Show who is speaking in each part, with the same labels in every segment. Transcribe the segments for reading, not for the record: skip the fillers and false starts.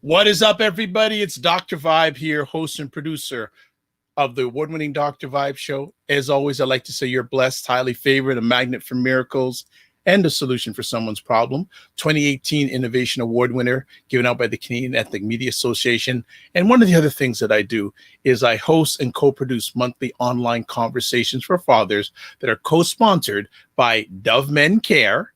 Speaker 1: What is up, everybody? It's Dr. Vibe here, host and producer of the award-winning Dr. Vibe show. As always, I like to say you're blessed, highly favored, a magnet for miracles, and a solution for someone's problem. 2018 Innovation Award winner given out by the Canadian Ethnic Media Association. And one of the other things that I do is I host and co-produce monthly online conversations for fathers that are co-sponsored by Dove Men Care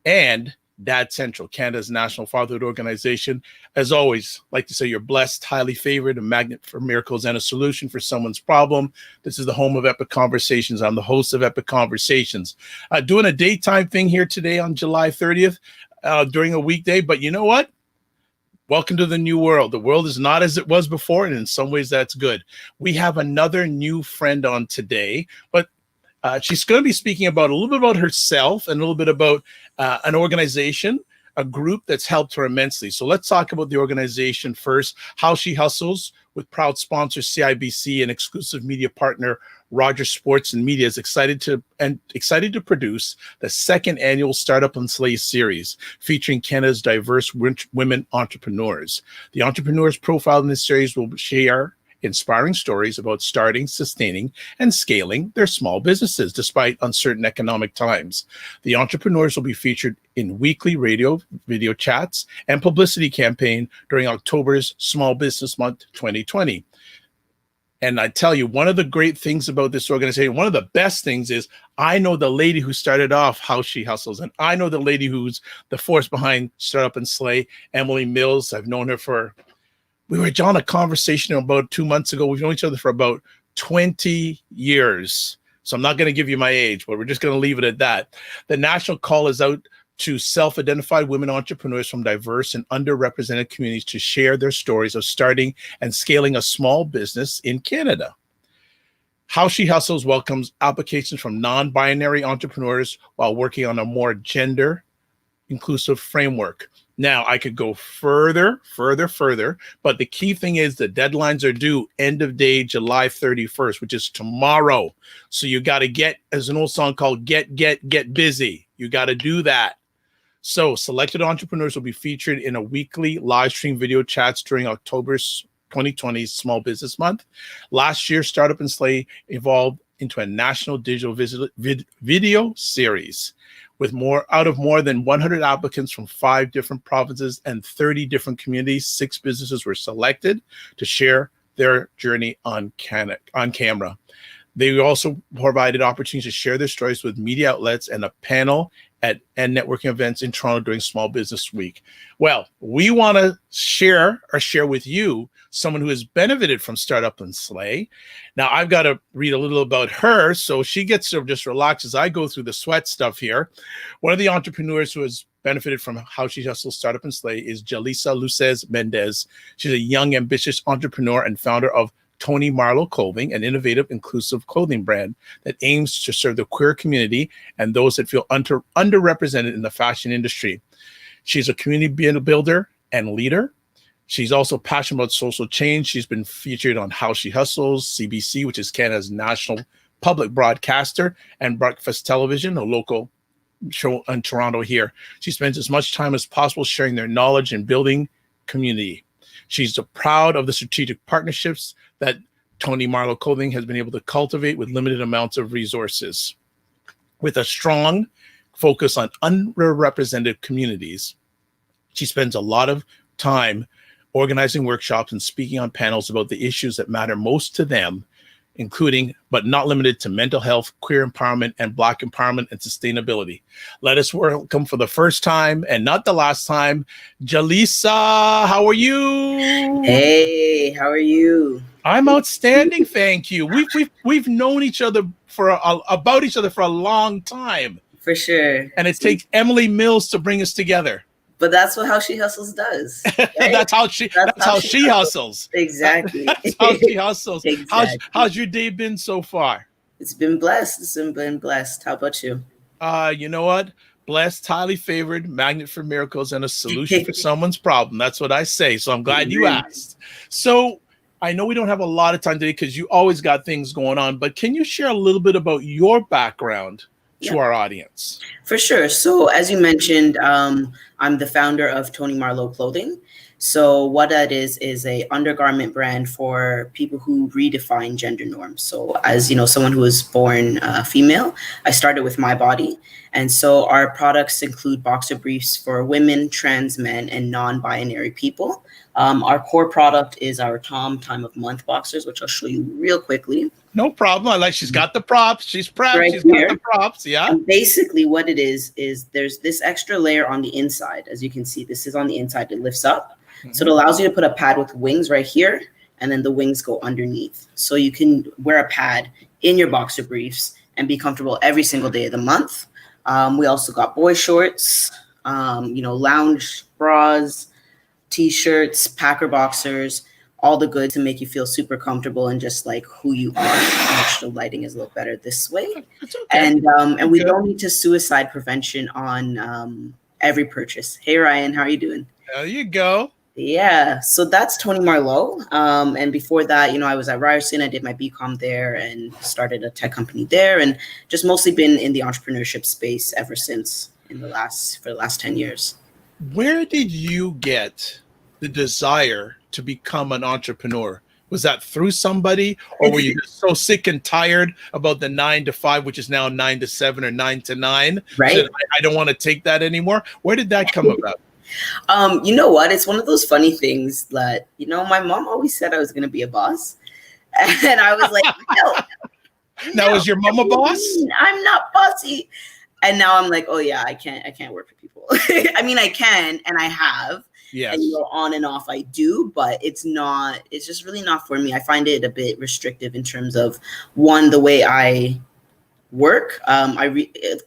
Speaker 1: and Dad Central, Canada's national fatherhood organization. As always, like to say you're blessed, highly favored, a magnet for miracles, and a solution for someone's problem. This is the home of Epic Conversations. I'm the host of Epic Conversations. Doing a daytime thing here today on July 30th during a weekday, but you know what? Welcome to the new world. The world is not as it was before, and in some ways that's good. We have another new friend on today, but she's going to be speaking about a little bit about herself and a little bit about an organization, a group that's helped her immensely. So let's talk about the organization first. How She Hustles, with proud sponsor CIBC and exclusive media partner Rogers Sports and Media, is excited to produce the second annual Startup and Slay series, featuring Canada's diverse women entrepreneurs. The entrepreneurs profiled in this series will share inspiring stories about starting, sustaining, and scaling their small businesses despite uncertain economic times. The entrepreneurs will be featured in weekly radio, video chats, and publicity campaign during October's Small Business Month 2020. And I tell you, one of the great things about this organization, one of the best things is I know the lady who started off How She Hustles, and I know the lady who's the force behind Startup and Slay, Emily Mills. I've known her we were on a conversation about 2 months ago. We've known each other for about 20 years. So I'm not going to give you my age, but we're just going to leave it at that. The national call is out to self-identified women entrepreneurs from diverse and underrepresented communities to share their stories of starting and scaling a small business in Canada. How She Hustles welcomes applications from non-binary entrepreneurs while working on a more gender-inclusive framework. Now, I could go further, but the key thing is the deadlines are due end of day, July 31st, which is tomorrow. So you got to get, as an old song called Get Busy. You got to do that. So selected entrepreneurs will be featured in a weekly live stream video chats during October's 2020 Small Business Month. Last year, Startup and Slay evolved into a national digital video series with more than 100 applicants from 5 different provinces and 30 different communities. 6 businesses were selected to share their journey on camera. They also provided opportunities to share their stories with media outlets and a panel and networking events in Toronto during Small Business Week. Well, we want to share with you someone who has benefited from Startup and Slay. Now, I've got to read a little about her, so she gets to just relax as I go through the sweat stuff here. One of the entrepreneurs who has benefited from How She Hustles, Startup and Slay is Jalisa Luces-Mendes. She's a young, ambitious entrepreneur and founder of Toni Marlow Clothing, an innovative, inclusive clothing brand that aims to serve the queer community and those that feel underrepresented in the fashion industry. She's a community builder and leader. She's also passionate about social change. She's been featured on How She Hustles, CBC, which is Canada's national public broadcaster, and Breakfast Television, a local show in Toronto here. She spends as much time as possible sharing their knowledge and building community. She's proud of the strategic partnerships that Toni Marlow Clothing has been able to cultivate with limited amounts of resources. With a strong focus on underrepresented communities, she spends a lot of time organizing workshops and speaking on panels about the issues that matter most to them, including, but not limited to, mental health, queer empowerment, and Black empowerment and sustainability. Let us welcome for the first time, and not the last time, Jalisa. How are you?
Speaker 2: Hey, how are you?
Speaker 1: I'm outstanding, thank you. We've known each other about each other for a long time.
Speaker 2: For sure.
Speaker 1: And it takes Emily Mills to bring us together.
Speaker 2: But that's what How She Hustles does. Right?
Speaker 1: That's how she hustles.
Speaker 2: Exactly.
Speaker 1: That's how she hustles.
Speaker 2: Exactly.
Speaker 1: How's your day been so far?
Speaker 2: It's been blessed. How about you?
Speaker 1: You know what? Blessed, highly favored, magnet for miracles, and a solution for someone's problem. That's what I say. So I'm glad you asked. So I know we don't have a lot of time today because you always got things going on, but can you share a little bit about your background to our audience?
Speaker 2: For sure. So as you mentioned, I'm the founder of Toni Marlow Clothing. So what that is a undergarment brand for people who redefine gender norms. So as you know, someone who was born female, I started with my body. And so our products include boxer briefs for women, trans men, and non-binary people. Our core product is our time of month boxers, which I'll show you real quickly.
Speaker 1: No problem. I like she's got the props. She's prepped.
Speaker 2: Right
Speaker 1: She's
Speaker 2: here.
Speaker 1: got the props. Yeah.
Speaker 2: And basically what it is there's this extra layer on the inside. As you can see, this is on the inside. It lifts up. So it allows you to put a pad with wings right here, and then the wings go underneath. So you can wear a pad in your boxer briefs and be comfortable every single day of the month. We also got boy shorts, lounge bras, t-shirts, packer boxers, all the good to make you feel super comfortable and just like who you are. The lighting is a little better this way.
Speaker 1: It's okay.
Speaker 2: And we donate to suicide prevention on every purchase. Hey, Ryan, how are you doing?
Speaker 1: There you go.
Speaker 2: Yeah, so that's Toni Marlow. And before that, I was at Ryerson. I did my BCom there and started a tech company there, and just mostly been in the entrepreneurship space ever since for the last 10 years.
Speaker 1: Where did you get the desire to become an entrepreneur? Was that through somebody, or were you just so sick and tired about the 9 to 5, which is now 9 to 7 or 9 to 9?
Speaker 2: Right.
Speaker 1: So I don't want to take that anymore. Where did that come about?
Speaker 2: You know what? It's one of those funny things that, my mom always said I was going to be a boss. And I was like, no.
Speaker 1: Now, is your mom a boss?
Speaker 2: I'm not bossy. And now I'm like, oh yeah, I can't work for people. I mean, I can, and I have.
Speaker 1: Yes.
Speaker 2: And on and off I do, but it's just really not for me. I find it a bit restrictive in terms of, one, the way I work. A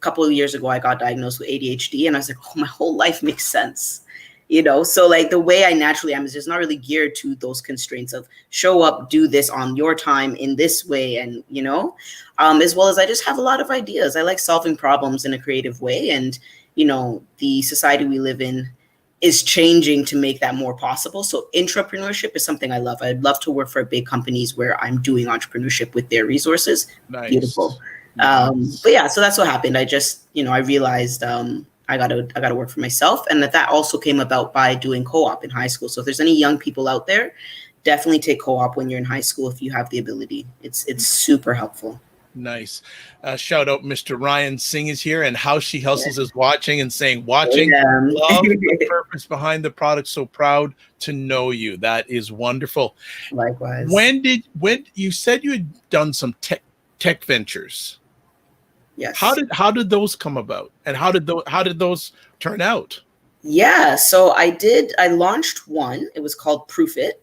Speaker 2: couple of years ago, I got diagnosed with ADHD, and I was like, oh, my whole life makes sense. So like the way I naturally am is just not really geared to those constraints of show up, do this on your time in this way. And, as well as I just have a lot of ideas. I like solving problems in a creative way. And, the society we live in is changing to make that more possible. So entrepreneurship is something I love. I'd love to work for big companies where I'm doing entrepreneurship with their resources.
Speaker 1: Nice.
Speaker 2: Beautiful.
Speaker 1: Nice.
Speaker 2: But yeah, so that's what happened. I just, I realized I gotta work for myself, and that also came about by doing co-op in high school. So if there's any young people out there, definitely take co-op when you're in high school if you have the ability. It's super helpful.
Speaker 1: Nice. Shout out Mr. Ryan Singh is here, and How She Hustles is watching and saying, love the purpose behind the product. So proud to know you. That is wonderful.
Speaker 2: Likewise.
Speaker 1: When you said you had done some tech ventures?
Speaker 2: Yes.
Speaker 1: How did those come about, and how did those turn out?
Speaker 2: Yeah, so I launched one. It was called Proof It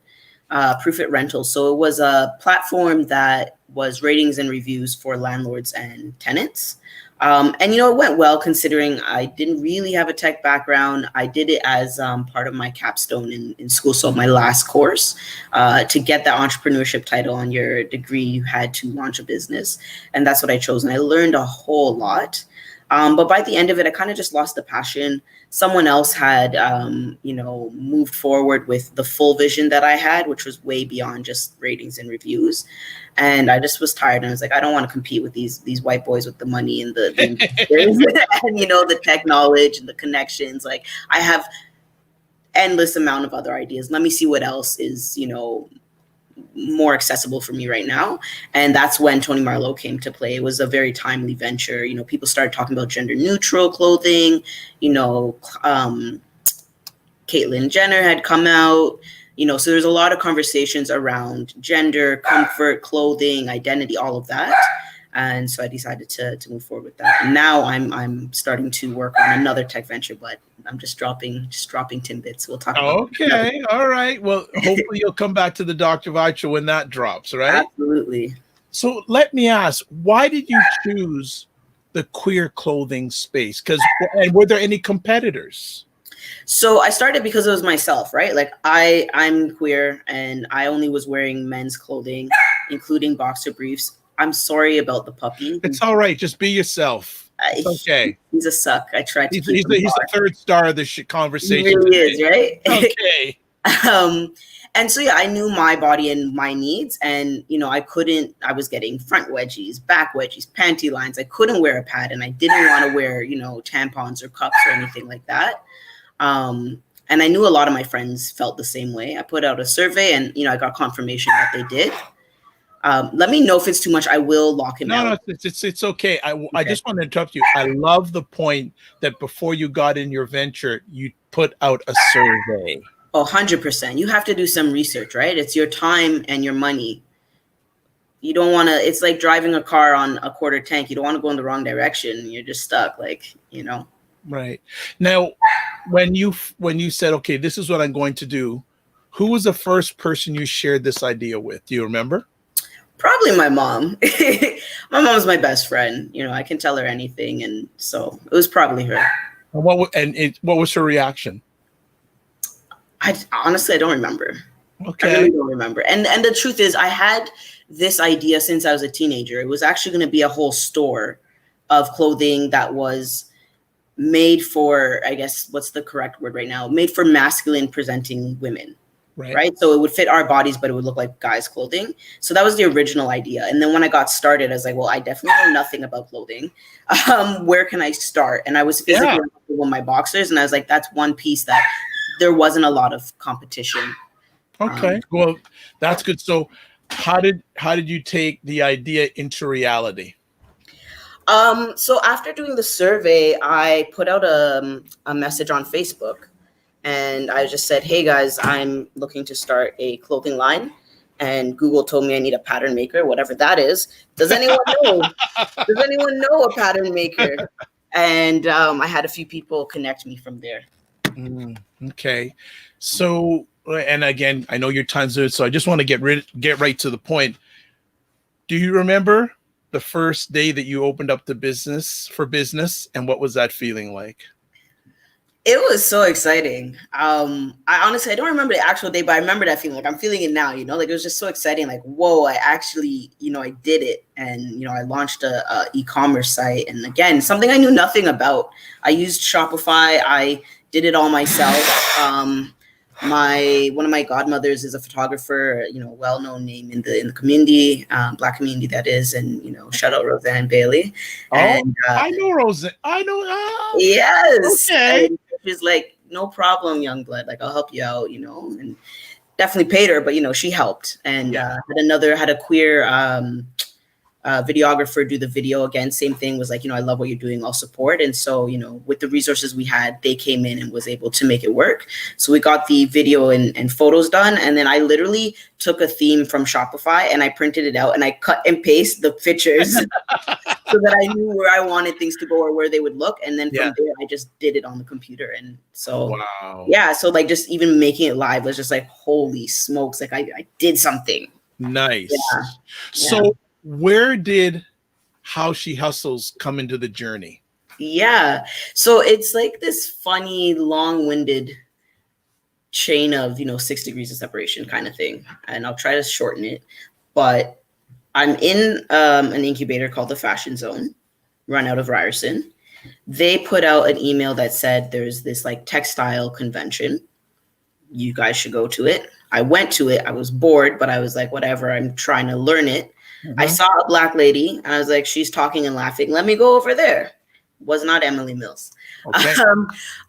Speaker 2: Rentals. So it was a platform that was ratings and reviews for landlords and tenants. And it went well considering I didn't really have a tech background. I did it as part of my capstone in school. So my last course, to get that entrepreneurship title on your degree, you had to launch a business. And that's what I chose. And I learned a whole lot. But by the end of it, I kind of just lost the passion. Someone else had, moved forward with the full vision that I had, which was way beyond just ratings and reviews. And I just was tired. And I was like, I don't want to compete with these white boys with the money and the and, the tech knowledge and the connections. Like, I have endless amount of other ideas. Let me see what else is, more accessible for me right now. And that's when Toni Marlow came to play. It was a very timely venture. People started talking about gender neutral clothing. Caitlyn Jenner had come out. So there's a lot of conversations around gender, comfort, clothing, identity, all of that. And so I decided to move forward with that. And now I'm starting to work on another tech venture, but I'm just dropping tidbits. We'll talk about
Speaker 1: it. Okay. All right. Well, hopefully you'll come back to the Dr. Vibe show when that drops, right?
Speaker 2: Absolutely.
Speaker 1: So let me ask, why did you choose the queer clothing space? And were there any competitors?
Speaker 2: So I started because it was myself, right? Like I'm queer and I only was wearing men's clothing, including boxer briefs. I'm sorry about the puppy.
Speaker 1: It's all right. Just be yourself. It's okay.
Speaker 2: He's a suck. I tried to.
Speaker 1: He's the third star of this conversation.
Speaker 2: He really is, right?
Speaker 1: Okay.
Speaker 2: And so yeah, I knew my body and my needs, and I was getting front wedgies, back wedgies, panty lines. I couldn't wear a pad, and I didn't want to wear tampons or cups or anything like that. And And I knew a lot of my friends felt the same way. I put out a survey and, I got confirmation that they did. Let me know if it's too much. I will lock him out.
Speaker 1: No, it's okay. I
Speaker 2: Okay.
Speaker 1: just want to interrupt you. I love the point that before you got in your venture, you put out a survey.
Speaker 2: Oh, 100%. You have to do some research, right? It's your time and your money. You don't want to, it's like driving a car on a quarter tank. You don't want to go in the wrong direction. You're just stuck,
Speaker 1: Right. Now, when you said, okay, this is what I'm going to do, who was the first person you shared this idea with? Do you remember?
Speaker 2: Probably my mom. My mom's my best friend. I can tell her anything. And so it was probably her.
Speaker 1: What was her reaction?
Speaker 2: Honestly, I don't remember.
Speaker 1: Okay.
Speaker 2: I really don't remember. And the truth is, I had this idea since I was a teenager. It was actually going to be a whole store of clothing that was made for, I guess, what's the correct word right now? Made for masculine presenting women. Right. So it would fit our bodies, but it would look like guys' clothing. So that was the original idea. And then when I got started, I was like, well, I definitely know nothing about clothing. Where can I start? And I was physically with my boxers. And I was like, that's one piece that there wasn't a lot of competition.
Speaker 1: Okay. Well, that's good. So how did you take the idea into reality?
Speaker 2: So after doing the survey, I put out a message on Facebook. And I just said, hey, guys, I'm looking to start a clothing line. And Google told me I need a pattern maker, whatever that is. Does anyone know? Does anyone know a pattern maker? And I had a few people connect me from there.
Speaker 1: Okay. So, and again, I know your time's limited, so I just want to get right to the point. Do you remember the first day that you opened up the business, and what was that feeling like?
Speaker 2: It was so exciting. I honestly, I don't remember the actual day, but I remember that feeling. Like I'm feeling it now, it was just so exciting. Like, whoa, I actually, I did it. And, I launched a e-commerce site. And again, something I knew nothing about. I used Shopify. I did it all myself. One of my godmothers is a photographer, well-known name in the community, Black community that is, and shout out Roseanne Bailey. And,
Speaker 1: I know Roseanne. I know.
Speaker 2: Yes.
Speaker 1: Okay.
Speaker 2: And she's like, no problem, young blood. Like I'll help you out, and definitely paid her, but she helped. And had a queer videographer do the video again. Same thing, was like, I love what you're doing, I'll support. And so, with the resources we had, they came in and was able to make it work. So we got the video and photos done. And then I literally took a theme from Shopify and I printed it out and I cut and paste the pictures so that I knew where I wanted things to go or where they would look. And then from there, I just did it on the computer. And so, so like just even making it live was just like, holy smokes, like I did something.
Speaker 1: Nice. Yeah. So where did How She Hustles come into the journey?
Speaker 2: Yeah. So it's like this funny, long-winded chain of, 6 degrees of separation kind of thing. And I'll try to shorten it. But I'm in an incubator called the Fashion Zone, run out of Ryerson. They put out an email that said there's this like textile convention. You guys should go to it. I went to it. I was bored, but I was like, whatever, I'm trying to learn it. Mm-hmm. I saw a Black lady and I was like, she's talking and laughing. Let me go over there. Was not Emily Mills. Okay.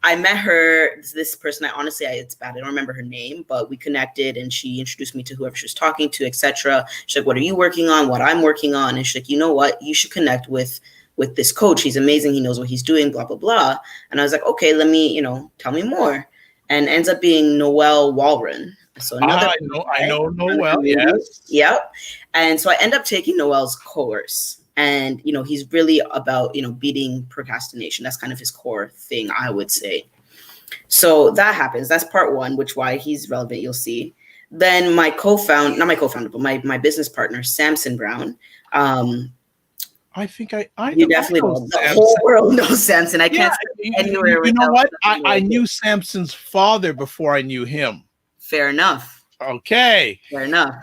Speaker 2: I met her, this person, it's bad, I don't remember her name, but we connected and she introduced me to whoever she was talking to, etc. She's like, what are you working on? What I'm working on? And she's like, you know what? You should connect with this coach. He's amazing. He knows what he's doing, blah, blah, blah. And I was like, okay, let me, tell me more. And ends up being Noelle Walren. So
Speaker 1: I know Noelle, yes.
Speaker 2: Yep. And so I end up taking Noelle's course. And, he's really about, beating procrastination. That's kind of his core thing, I would say. So that happens. That's part one, why he's relevant, you'll see. Then my my business partner, Samson Brown.
Speaker 1: I think I
Speaker 2: you definitely know. The whole world knows Samson. I can't say anywhere.
Speaker 1: You know what? I knew Samson's father before I knew him.
Speaker 2: Fair enough.
Speaker 1: Okay.
Speaker 2: Fair enough.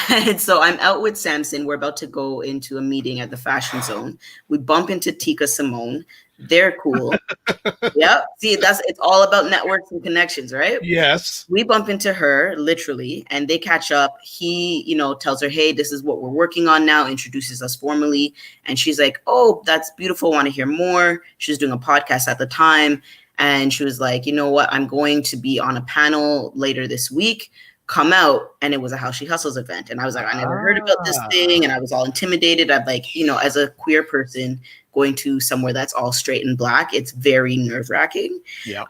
Speaker 2: And so I'm out with Samson. We're about to go into a meeting at the Fashion Zone. We bump into Tika Simone. They're cool. Yep. See, it's all about networks and connections, right?
Speaker 1: Yes.
Speaker 2: We bump into her literally and they catch up. He, tells her, hey, this is what we're working on now, introduces us formally. And she's like, oh, that's beautiful. Want to hear more. She's doing a podcast at the time. And she was like, you know what? I'm going to be on a panel later this week. Come out. And it was a How She Hustles event. And I was like, I never heard about this thing. And I was all intimidated. I'm like, you know, as a queer person going to somewhere that's all straight and black, it's very nerve-wracking.
Speaker 1: Yeah.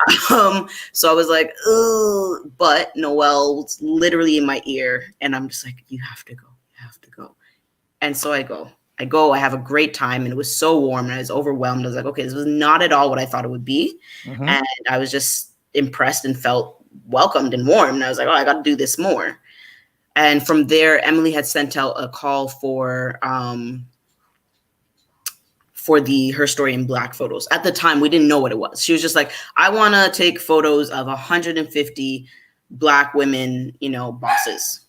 Speaker 2: So I was like, ugh. But Noelle was literally in my ear. And I'm just like, you have to go. You have to go. And so I go. I have a great time, and it was so warm, and I was overwhelmed. I was like, okay, this was not at all what I thought it would be. Mm-hmm. And I was just impressed and felt welcomed and warm. And I was like, oh, I got to do this more. And from there, Emily had sent out a call for the Her Story in Black photos. At the time, we didn't know what it was. She was just like, I want to take photos of 150 Black women, you know, bosses.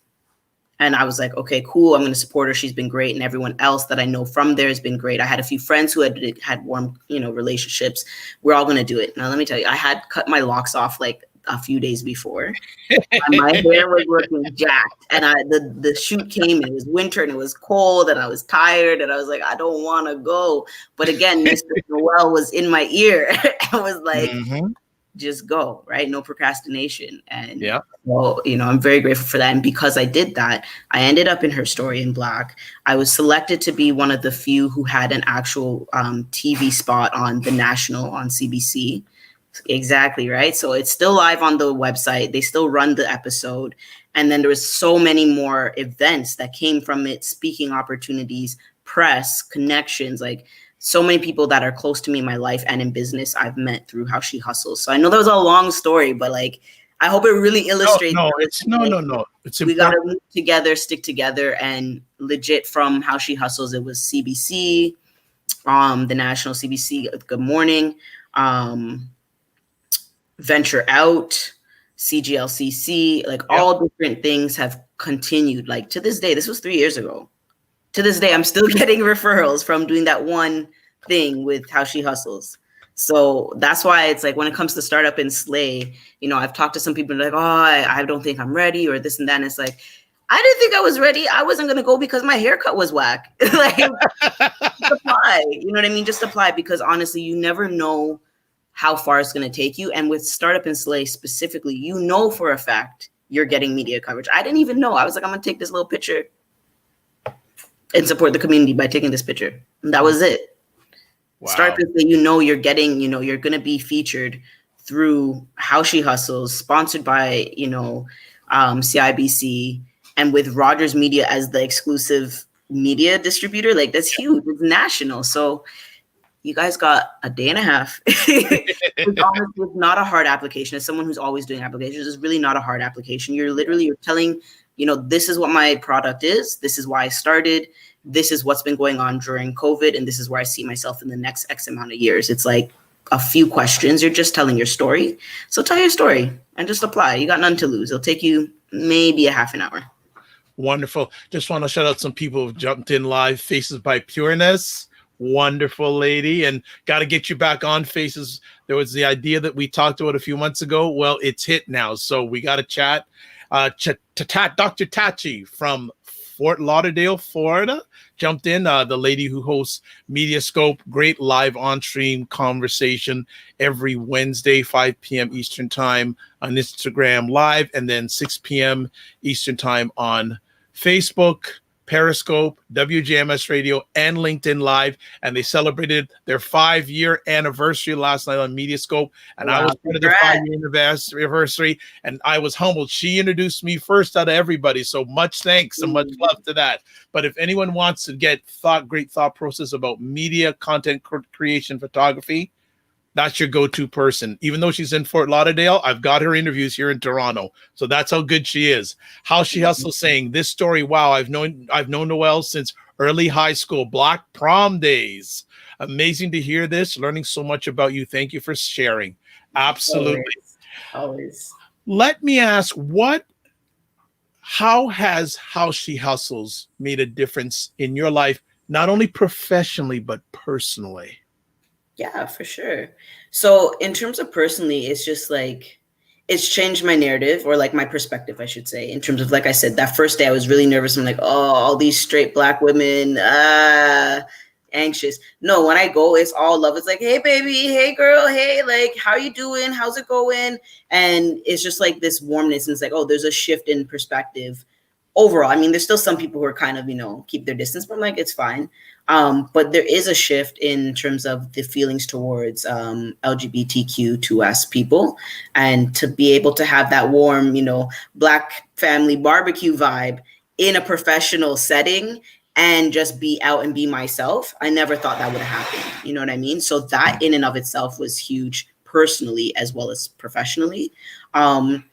Speaker 2: And I was like, okay, cool. I'm going to support her. She's been great. And everyone else that I know from there has been great. I had a few friends who had warm, you know, relationships. We're all going to do it. Now, let me tell you, I had cut my locks off like a few days before. My hair was looking jacked. And the shoot came, and it was winter, and it was cold, and I was tired. And I was like, I don't want to go. But again, Mr. Noelle was in my ear. I was like, just go, right? No procrastination. And yeah, well, you know, I'm very grateful for that. And because I did that, I ended up in Her Story in Black. I was selected to be one of the few who had an actual TV spot on the national on CBC. Exactly, right? So it's still live on the website. They still run the episode. And then there was so many more events that came from it, speaking opportunities, press, connections, like so many people that are close to me in my life and in business I've met through How She Hustles. So I know that was a long story, but like, I hope it really illustrates.
Speaker 1: No. It's important.
Speaker 2: We got to move together, stick together, and legit from How She Hustles, it was CBC, the national CBC, Good Morning, Venture Out, CGLCC, like all different things have continued. Like to this day, this was 3 years ago. To this day, I'm still getting referrals from doing that one thing with How She Hustles. So that's why it's like when it comes to startup and Slay, you know, I've talked to some people like, oh, I don't think I'm ready or this and that. And it's like, I didn't think I was ready. I wasn't going to go because my haircut was whack. Like, just apply. You know what I mean? Just apply, because honestly, you never know how far it's going to take you. And with startup and Slay specifically, you know for a fact you're getting media coverage. I didn't even know. I was like, I'm going to take this little picture and support the community by taking this picture. And that was it. Wow. Start with the, you know, you're getting, you know, you're going to be featured through How She Hustles, sponsored by, you know, CIBC, and with Rogers Media as the exclusive media distributor. Like, that's huge. It's national. So you guys got a day and a half. It's not a hard application. As someone who's always doing applications, it's really not a hard application. You're telling, you know, this is what my product is. This is why I started. This is what's been going on during COVID. And this is where I see myself in the next X amount of years. It's like a few questions. You're just telling your story. So tell your story and just apply. You got none to lose. It'll take you maybe a half an hour.
Speaker 1: Wonderful. Just want to shout out some people who jumped in live. Faces by Pureness. Wonderful lady. And got to get you back on Faces. There was the idea that we talked about a few months ago. Well, it's hit now. So we got to chat. Dr. Tachi from Fort Lauderdale, Florida, jumped in. The lady who hosts Mediascope, great live on-stream conversation every Wednesday, 5 p.m. Eastern Time on Instagram Live, and then 6 p.m. Eastern Time on Facebook, Periscope, WJMS Radio, and LinkedIn Live. And they celebrated their 5-year anniversary last night on Mediascope. And wow, I was part of their 5-year anniversary, and I was humbled. She introduced me first out of everybody. So much thanks and much love to that. But if anyone wants to get great thought process about media, content creation, photography, that's your go-to person. Even though she's in Fort Lauderdale, I've got her interviews here in Toronto. So that's how good she is. How She Hustles saying this story. Wow, I've known Noelle since early high school, Black prom days. Amazing to hear this. Learning so much about you. Thank you for sharing. Absolutely.
Speaker 2: Always.
Speaker 1: Let me ask, how has How She Hustles made a difference in your life, not only professionally, but personally?
Speaker 2: Yeah, for sure. So in terms of personally, it's just like, it's changed my narrative, or like my perspective, I should say, in terms of, like I said, that first day I was really nervous. I'm like, oh, all these straight Black women, anxious. No, when I go, it's all love. It's like, hey baby, hey girl, hey, like, how you doing? How's it going? And it's just like this warmness. And it's like, oh, there's a shift in perspective overall. I mean, there's still some people who are kind of, keep their distance, but I'm like, it's fine. But there is a shift in terms of the feelings towards LGBTQ2S people, and to be able to have that warm, Black family barbecue vibe in a professional setting and just be out and be myself. I never thought that would have happened. You know what I mean? So that in and of itself was huge personally as well as professionally. I've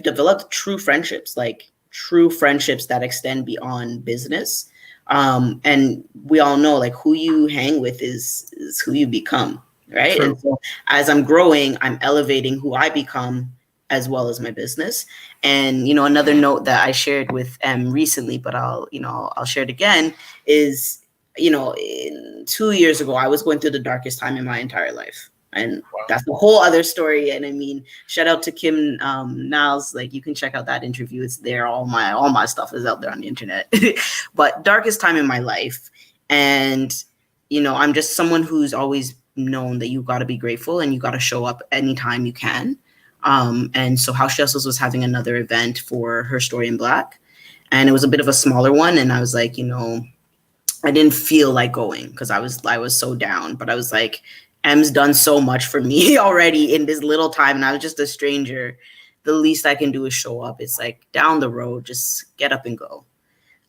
Speaker 2: developed true friendships that extend beyond business. And we all know, like, who you hang with is who you become, right?
Speaker 1: True.
Speaker 2: And so as I'm growing, I'm elevating who I become as well as my business. And, another note that I shared with M recently, but I'll share it again, is, 2 years ago, I was going through the darkest time in my entire life. And that's a whole other story. And I mean, shout out to Kim Niles. Like, you can check out that interview. It's there. All my stuff is out there on the internet. But darkest time in my life. And, I'm just someone who's always known that you got to be grateful and you got to show up anytime you can. And so How She Hustles was having another event for Her Story in Black. And it was a bit of a smaller one. And I was like, I didn't feel like going because I was so down. But I was like, M's done so much for me already in this little time, and I was just a stranger. The least I can do is show up. It's like down the road, just get up and go.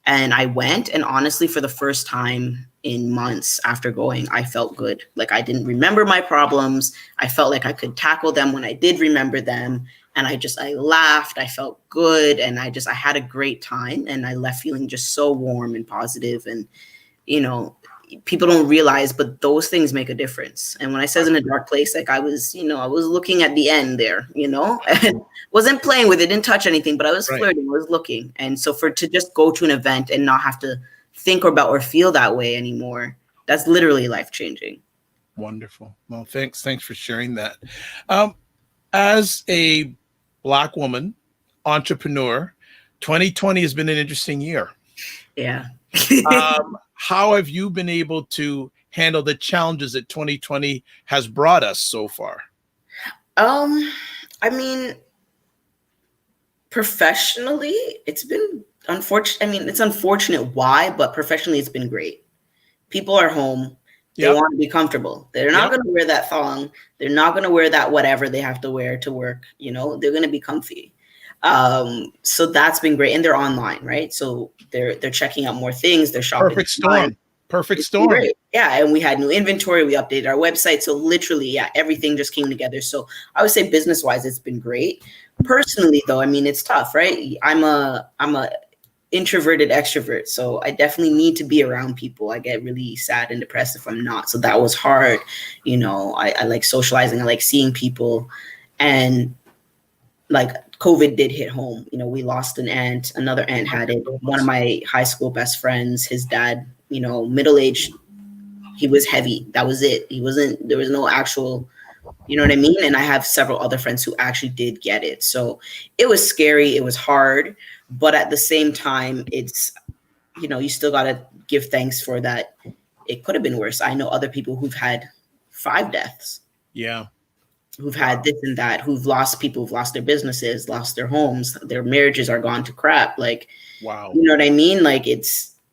Speaker 2: And I went, and honestly, for the first time in months after going, I felt good. Like, I didn't remember my problems. I felt like I could tackle them when I did remember them. And I laughed, I felt good, and I had a great time. And I left feeling just so warm and positive. And, people don't realize, but those things make a difference. And when I says in a dark place, like I was looking at the end there, and wasn't playing with it, didn't touch anything, but I was flirting, I was looking. And so to just go to an event and not have to think about or feel that way anymore, that's literally life-changing.
Speaker 1: Wonderful. Well, thanks for sharing that. As a Black woman entrepreneur, 2020 has been an interesting year.
Speaker 2: Yeah.
Speaker 1: How have you been able to handle the challenges that 2020 has brought us so far?
Speaker 2: I mean, professionally, it's been unfortunate. I mean, it's unfortunate why, but professionally, it's been great. People are home. They want to be comfortable. They're not going to wear that thong. They're not going to wear that whatever they have to wear to work. They're going to be comfy. So that's been great. And they're online, right? So they're checking out more things. They're shopping.
Speaker 1: Perfect storm.
Speaker 2: Great. Yeah. And we had new inventory. We updated our website. So literally, everything just came together. So I would say business wise, it's been great. Personally though, I mean, it's tough, right? I'm a introverted extrovert. So I definitely need to be around people. I get really sad and depressed if I'm not. So that was hard. I like socializing. I like seeing people, and like COVID did hit home. We lost an aunt. Another aunt had it. One of my high school best friends, his dad, middle-aged, he was heavy. That was it. There was no actual, you know what I mean? And I have several other friends who actually did get it. So it was scary. It was hard. But at the same time, it's, you still got to give thanks for that. It could have been worse. I know other people who've had 5 deaths.
Speaker 1: Yeah. Who've
Speaker 2: had this and that, who've lost their businesses, lost their homes, their marriages are gone to crap. Like,
Speaker 1: wow.
Speaker 2: You know what I mean? Like,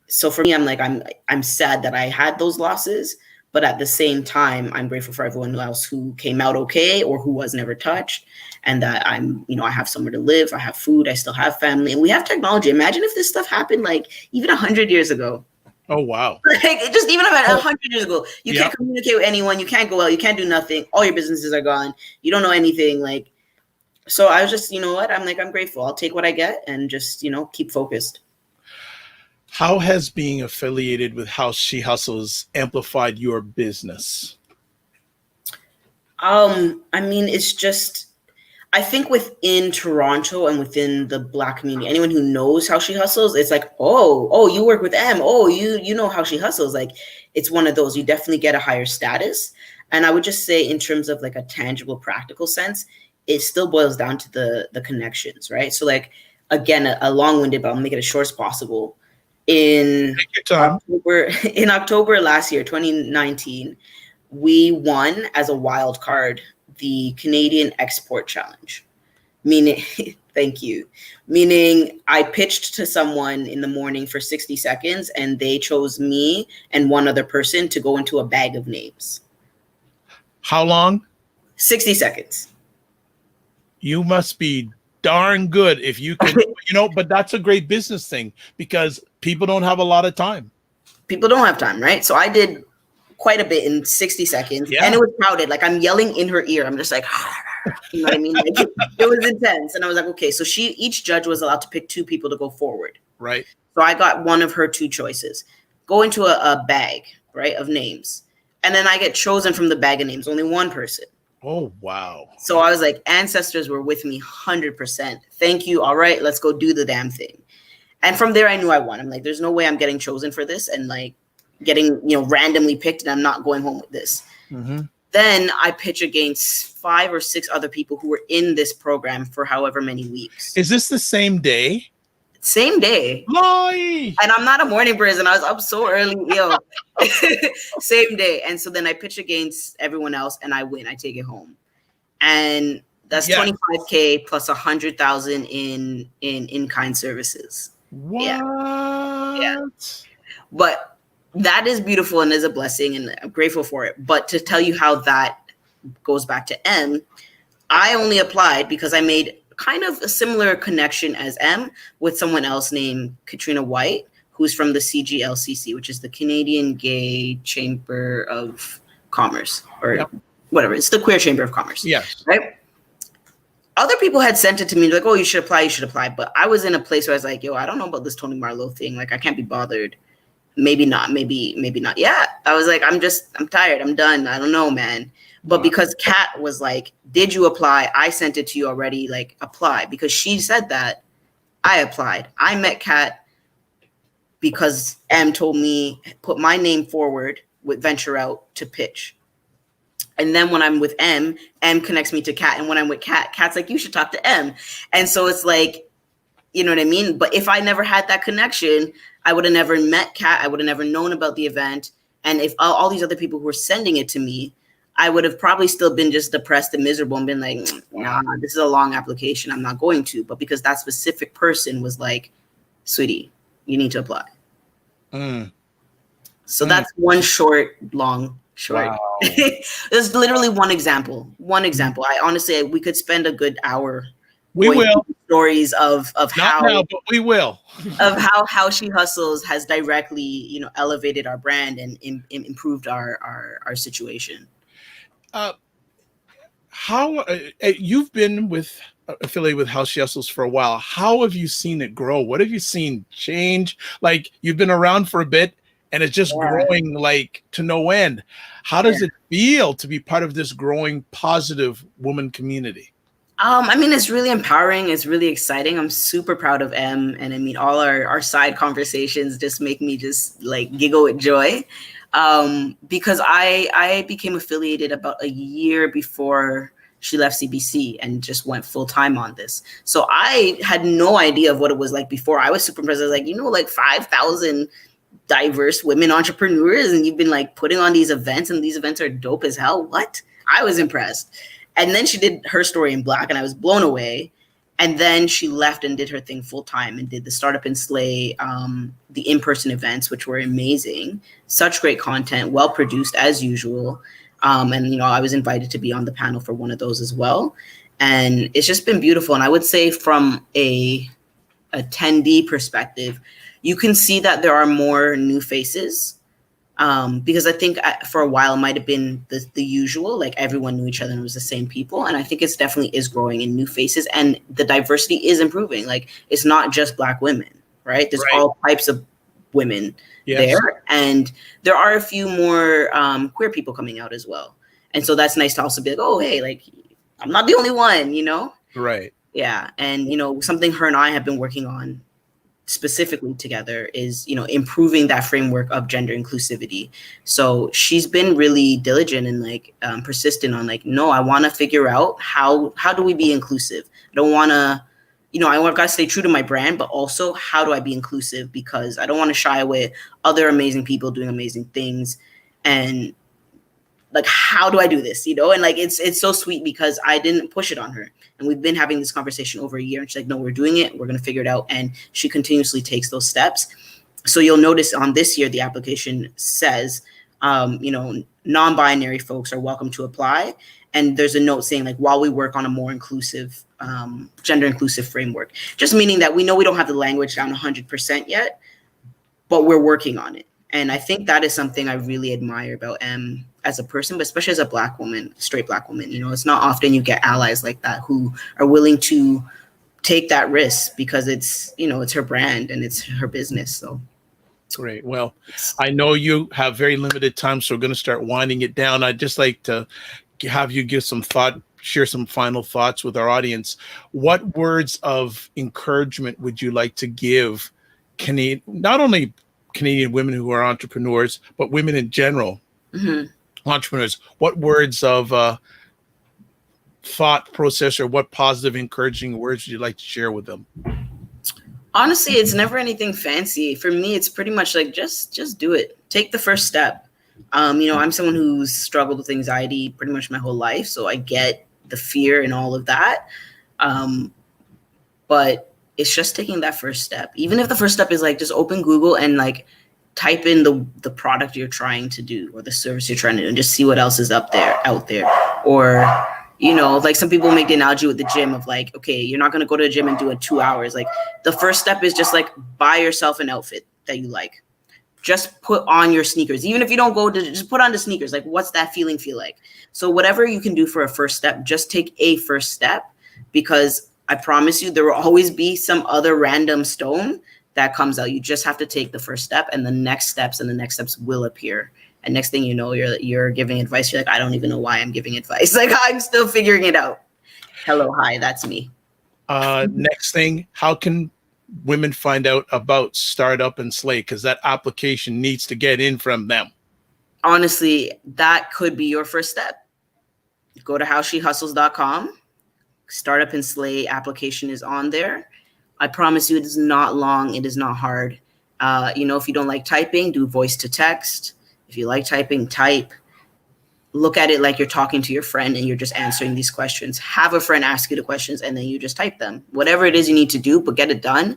Speaker 2: so for me, I'm like, I'm sad that I had those losses, but at the same time, I'm grateful for everyone else who came out okay or who was never touched, and that I have somewhere to live, I have food, I still have family, and we have technology. Imagine if this stuff happened like even 100 years ago.
Speaker 1: Oh, wow.
Speaker 2: Like, just even about 100 years ago, you can't communicate with anyone. You can't go out. You can't do nothing. All your businesses are gone. You don't know anything. Like, so I was just, I'm grateful. I'll take what I get and just, keep focused.
Speaker 1: How has being affiliated with How She Hustles amplified your business?
Speaker 2: I mean, it's just, I think within Toronto and within the Black community, anyone who knows How She Hustles, it's like, oh, you work with M. Oh, you know How She Hustles. Like, it's one of those. You definitely get a higher status. And I would just say, in terms of like a tangible, practical sense, it still boils down to the connections, right? So like, again, a long-winded, but I'll make it as short as possible. In
Speaker 1: Take your time.
Speaker 2: October last year, 2019, we won as a wild card the Canadian Export Challenge. Meaning, thank you. Meaning, I pitched to someone in the morning for 60 seconds, and they chose me and one other person to go into a bag of names.
Speaker 1: How long?
Speaker 2: 60 seconds.
Speaker 1: You must be darn good if you can, but that's a great business thing because people don't have a lot of time.
Speaker 2: People don't have time, right? So I did quite a bit in 60 seconds, and it was crowded. Like, I'm yelling in her ear. I'm just like, you know what I mean? Like, it was intense. And I was like, okay, so each judge was allowed to pick 2 people to go forward.
Speaker 1: Right.
Speaker 2: So I got one of her 2 choices. Go into a bag, right, of names. And then I get chosen from the bag of names, only one person.
Speaker 1: Oh, wow.
Speaker 2: So I was like, ancestors were with me 100%. Thank you. All right, let's go do the damn thing. And from there, I knew I won. I'm like, there's no way I'm getting chosen for this and like getting, randomly picked, and I'm not going home with this.
Speaker 1: Mm-hmm.
Speaker 2: Then I pitch against 5 or 6 other people who were in this program for however many weeks.
Speaker 1: Is this the same day?
Speaker 2: Same day.
Speaker 1: Lie.
Speaker 2: And I'm not a morning person. I was up so early. Same day. And so then I pitch against everyone else and I win. I take it home. And that's $25K plus $100,000 in in-kind services.
Speaker 1: What?
Speaker 2: Yeah. But that is beautiful and is a blessing, and I'm grateful for it. But to tell you how that goes back to M, I only applied because I made kind of a similar connection as M with someone else named Katrina White, who's from the CGLCC, which is the Canadian Gay Chamber of Commerce, or whatever. It's the Queer Chamber of Commerce.
Speaker 1: Yes.
Speaker 2: Right? Other people had sent it to me, like, oh, you should apply. But I was in a place where I was like, yo, I don't know about this Toni Marlow thing. Like, I can't be bothered. Maybe not. Maybe not. Yeah. I was like, I'm tired. I'm done. I don't know, man. But because Kat was like, did you apply? I sent it to you already. Like, apply. Because she said that, I applied. I met Kat because M told me, put my name forward with Venture Out to pitch. And then when I'm with M connects me to Kat. And when I'm with Kat, Kat's like, you should talk to M. And so it's like, you know what I mean? But if I never had that connection, I would have never met Kat. I would have never known about the event. And if all these other people who were sending it to me, I would have probably still been just depressed and miserable and been like, nah, this is a long application. I'm not going to. But because that specific person was like, sweetie, you need to apply. So that's one short. Wow. There's literally one example. I honestly, we could spend a good hour.
Speaker 1: We will.
Speaker 2: Stories of
Speaker 1: Not
Speaker 2: how
Speaker 1: now, but we will.
Speaker 2: of how She Hustles has directly, elevated our brand and improved our situation.
Speaker 1: How you've been affiliated with How She Hustles for a while. How have you seen it grow? What have you seen change? Like, you've been around for a bit and it's just growing like to no end. How does it feel to be part of this growing positive woman community?
Speaker 2: I mean, it's really empowering. It's really exciting. I'm super proud of M. And I mean, all our side conversations just make me just like giggle with joy. Because I became affiliated about a year before she left CBC and just went full time on this. So I had no idea of what it was like before. I was super impressed. I was like, like 5,000 diverse women entrepreneurs, and you've been like putting on these events, and these events are dope as hell. What? I was impressed. And then she did her story in Black, and I was blown away. And then she left and did her thing full time and did the Startup and Slay, the in-person events, which were amazing. Such great content, well produced as usual. And I was invited to be on the panel for one of those as well. And it's just been beautiful. And I would say from a attendee perspective, you can see that there are more new faces. Because I think for a while it might have been the usual, like everyone knew each other and it was the same people. And I think it's definitely is growing in new faces, and the diversity is improving. Like, it's not just Black women, right? There's all types of women there. And there are a few more queer people coming out as well. And so that's nice to also be like, oh, hey, like, I'm not the only one, Right. Yeah. And, something her and I have been working on specifically together is, improving that framework of gender inclusivity. So she's been really diligent and like persistent on like, no, I want to figure out how do we be inclusive? I don't want to I've got to stay true to my brand, but also how do I be inclusive? Because I don't want to shy away other amazing people doing amazing things. And like, how do I do this? And like, it's so sweet because I didn't push it on her. And we've been having this conversation over a year, and she's like, no, we're doing it. We're going to figure it out. And she continuously takes those steps. So you'll notice on this year, the application says, non-binary folks are welcome to apply. And there's a note saying, like, while we work on a more inclusive, gender inclusive framework, just meaning that we know we don't have the language down 100% yet, but we're working on it. And I think that is something I really admire about M as a person, but especially as a Black woman, straight Black woman. It's not often you get allies like that who are willing to take that risk because it's her brand and it's her business. So
Speaker 1: great. Well, I know you have very limited time, so we're going to start winding it down. I'd just like to have you give some thought, share some final thoughts with our audience. What words of encouragement would you like to give not only Canadian women who are entrepreneurs, but women in general, entrepreneurs? What words of thought process or what positive, encouraging words would you like to share with them?
Speaker 2: Honestly, it's never anything fancy. For me, it's pretty much like, just do it. Take the first step. I'm someone who's struggled with anxiety pretty much my whole life. So I get the fear and all of that. But it's just taking that first step. Even if the first step is like, just open Google and like type in the product you're trying to do or the service you're trying to do and just see what else is out there. Or, like some people make the analogy with the gym of like, okay, you're not going to go to the gym and do it 2 hours. Like the first step is just like buy yourself an outfit that you like. Just put on your sneakers. Even if you don't go to, just put on the sneakers. Like, what's that feeling feel like? So whatever you can do for a first step, just take a first step, because I promise you there will always be some other random stone that comes out. You just have to take the first step, and the next steps will appear. And next thing you know, you're giving advice. You're like, I don't even know why I'm giving advice. Like, I'm still figuring it out. Hello, hi, that's me.
Speaker 1: Next thing, how can women find out about Startup and Slate? Because that application needs to get in from them.
Speaker 2: Honestly, that could be your first step. Go to howshehustles.com. Startup and Slate application is on there. I promise you, it is not long. It is not hard. If you don't like typing, do voice to text. If you like typing, type. Look at it like you're talking to your friend and you're just answering these questions. Have a friend ask you the questions and then you just type them. Whatever it is you need to do, but get it done.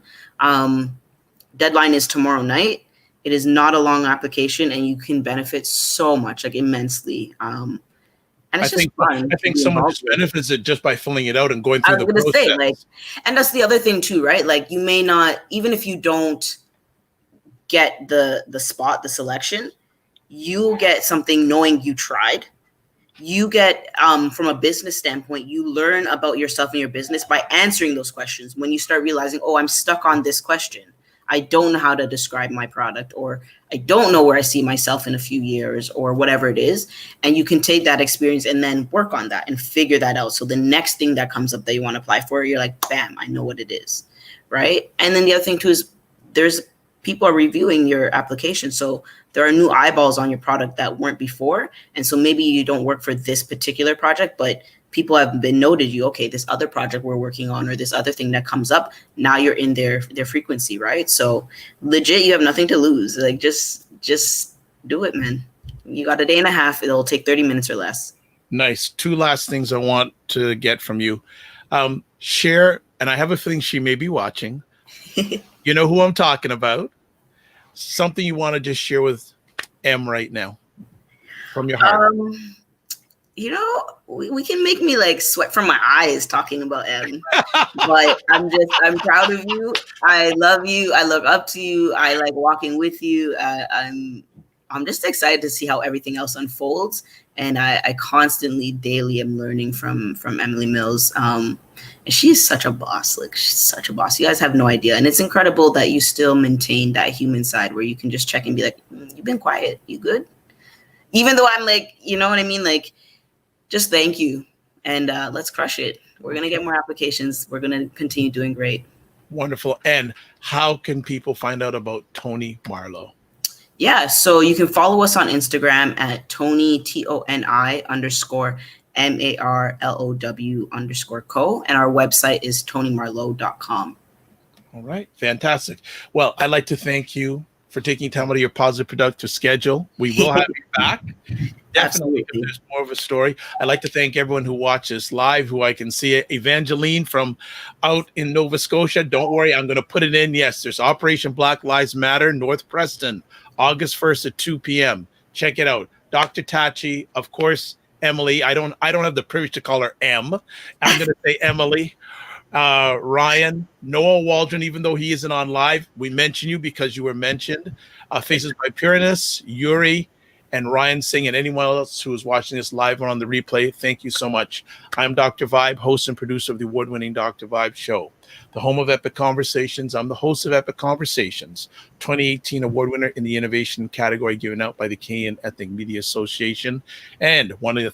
Speaker 2: Deadline is tomorrow night. It is not a long application and you can benefit so much, like immensely. And it's just fun.
Speaker 1: I think someone just benefits it just by filling it out and going through the process.
Speaker 2: Say, and that's the other thing too, right? Like you may not, even if you don't get the spot, the selection, you get something knowing you tried. You get, from a business standpoint, you learn about yourself and your business by answering those questions. When you start realizing, oh, I'm stuck on this question. I don't know how to describe my product, or I don't know where I see myself in a few years, or whatever it is. And you can take that experience and then work on that and figure that out. So the next thing that comes up that you want to apply for, you're like, bam, I know what it is, right? And then the other thing too is people are reviewing your application. So there are new eyeballs on your product that weren't before. And so maybe you don't work for this particular project, but people have been noted you, okay, this other project we're working on, or this other thing that comes up, now you're in their frequency, right? So legit, you have nothing to lose. Like just do it, man. You got a day and a half. It'll take 30 minutes or less.
Speaker 1: Nice. 2 last things I want to get from you. Share, and I have a feeling she may be watching. You know who I'm talking about. Something you want to just share with M right now from your heart.
Speaker 2: We can make me like sweat from my eyes talking about M, but I'm proud of you. I love you. I look up to you. I like walking with you. I'm just excited to see how everything else unfolds. And I constantly, daily am learning from Emily Mills. And she's such a boss. Like, she's such a boss. You guys have no idea. And it's incredible that you still maintain that human side where you can just check and be like, you've been quiet. You good? Even though I'm like, you know what I mean? Like, just thank you. And let's crush it. We're going to get more applications. We're going to continue doing great.
Speaker 1: Wonderful. And how can people find out about Toni Marlow? Yeah,
Speaker 2: so you can follow us on Instagram at Toni, Toni_, MARLOW_co. And our website is tonymarlow.com.
Speaker 1: All right. Fantastic. Well, I'd like to thank you for taking time out of your positive, productive schedule. We will have you back. Definitely, if there's more of a story. I'd like to thank everyone who watches live, who I can see. Evangeline from out in Nova Scotia. Don't worry, I'm going to put it in. Yes, there's Operation Black Lives Matter, North Preston, August 1st at 2 p.m. Check it out. Dr. Tachi, of course, Emily. I don't have the privilege to call her M. I'm going to say Emily. Ryan, Noah Waldron, even though he isn't on live, we mention you because you were mentioned. Faces by Pyranus, Yuri, and Ryan Singh, and anyone else who is watching this live or on the replay, thank you so much. I'm Dr. Vibe, host and producer of the award-winning Dr. Vibe Show, the home of Epic Conversations. I'm the host of Epic Conversations, 2018 award winner in the innovation category given out by the Canadian Ethnic Media Association. And one of the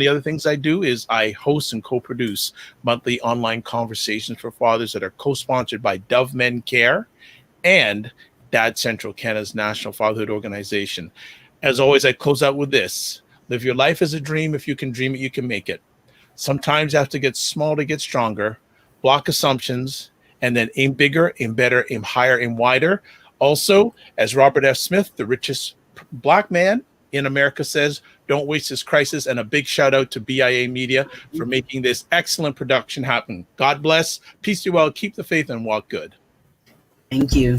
Speaker 1: other things I do is I host and co-produce monthly online conversations for fathers that are co-sponsored by Dove Men Care and Dad Central, Canada's national fatherhood organization. As always, I close out with this. Live your life as a dream. If you can dream it, you can make it. Sometimes you have to get small to get stronger. Block assumptions, and then aim bigger, aim better, aim higher, aim wider. Also, as Robert F. Smith, the richest Black man in America, says, don't waste this crisis. And a big shout out to BIA Media for making this excellent production happen. God bless. Peace be well. Keep the faith and walk good.
Speaker 2: Thank you.